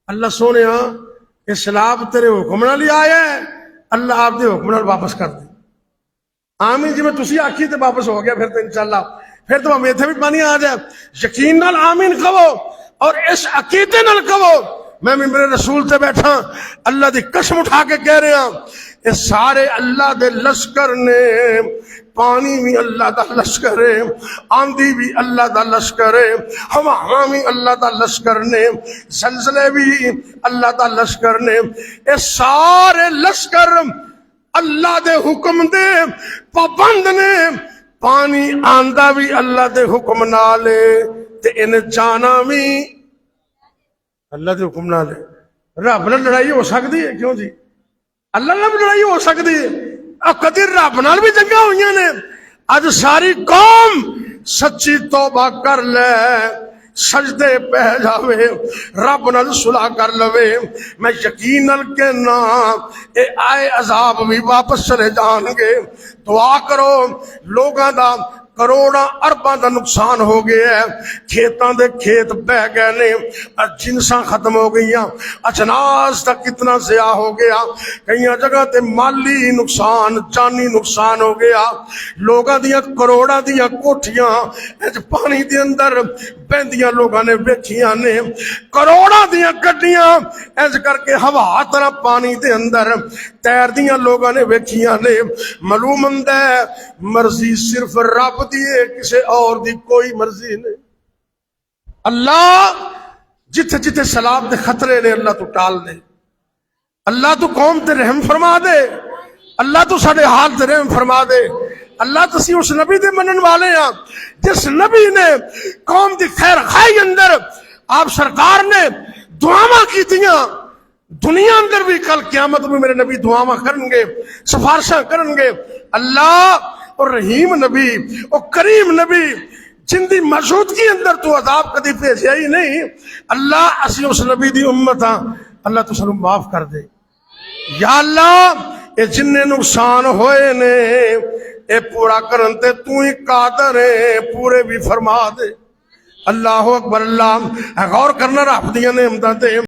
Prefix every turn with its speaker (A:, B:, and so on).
A: اللہ سونے یہ سیلاب تیرے حکم نال ہی آیا ہے، اللہ آپ دے حکم نال واپس کر دے۔ آمین جی میں تسی آکھی تے واپس ہو گیا، پھر تو انشاءاللہ پھر تو میتھے بھی پانی آ جائے۔ یقین نال آمین کہو اور اس عقیدے نال کہو۔ میں ممبر رسول تے بیٹھا اللہ دی قسم اٹھا کے کہہ رہا یہ سارے اللہ دے لشکر نے، پانی بھی اللہ دا لشکر ہے، آندھی بھی اللہ دا لشکر ہے، ہوا بھی اللہ دا لشکر نے، زلزلے بھی اللہ دا لشکر نے، یہ سارے لشکر اللہ دے حکم دے پابند نے۔ پانی آندا بھی اللہ دے حکم نالے تے ان جانا بھی اللہ دے حکم نالے۔ رب نال لڑائی ہو سکتی ہے؟ کیوں جی اللہ نال بھی لڑائی ہو سکتی ہے؟ اب کدی رب نال بھی جنگاں ہوئیاں نے۔ اج ساری قوم سچی توبہ کر لے، سجدے پہ جاوے، رب نال صلح کر لوے، میں یقین نال کہنا اے آئے عذاب بھی واپس چلے جان گے۔ دعا کرو، لوگاں دا کروڑاں ارباں دا نقصان ہو گیا ہے، کھیتاں دے کھیت بہ گئے نے، جنساں ختم ہو گئیاں، اجناس دا کتنا ضیاع ہو گیا، کئی جگہ تے مالی نقصان، جانی نقصان ہو گیا، لوگاں دیاں کروڑاں دیاں کوٹھیاں پانی دے اندر بہندیاں لوگاں نے ویکھیاں نے، کروڑاں دیاں گڈیاں ایج کر کے ہوا طرح پانی دے اندر تیر دیاں لوگاں نے ویکھیاں نے۔ معلوم ہے مرضی صرف رب دی ہے، کسی اور دی کوئی مرضی نہیں۔ اللہ جتھے جتھے سیلاب دے خطرے نے اللہ تو ٹال دے، اللہ تو قوم تے رحم فرما دے، اللہ تو ساڈے حال تے رحم فرما دے۔ اللہ تسی اس نبی دے منن والے ہیں جس نبی نے قوم دی خیر خائی اندر آپ سرکار نے دعاواں کیتیاں، دنیا اندر بھی کل قیامت میں میرے نبی دعاواں کرن گے، سفارشاں کرن گے۔ اللہ اور رحیم نبی اور کریم نبی جن دی موجودگی اندر تو عذاب کدی بھیجیا ہی نہیں۔ اللہ اسی اس نبی دی امت ہاں، اللہ تو سانو معاف کر دے یا اللہ۔ اے جن نقصان ہوئے نے اے پورا کرن تے تو ہی قادر ہے، پورے بھی فرما دے۔ اللہ اکبر۔ اللہ غور کرنا رب دیاں نعمتاں تے۔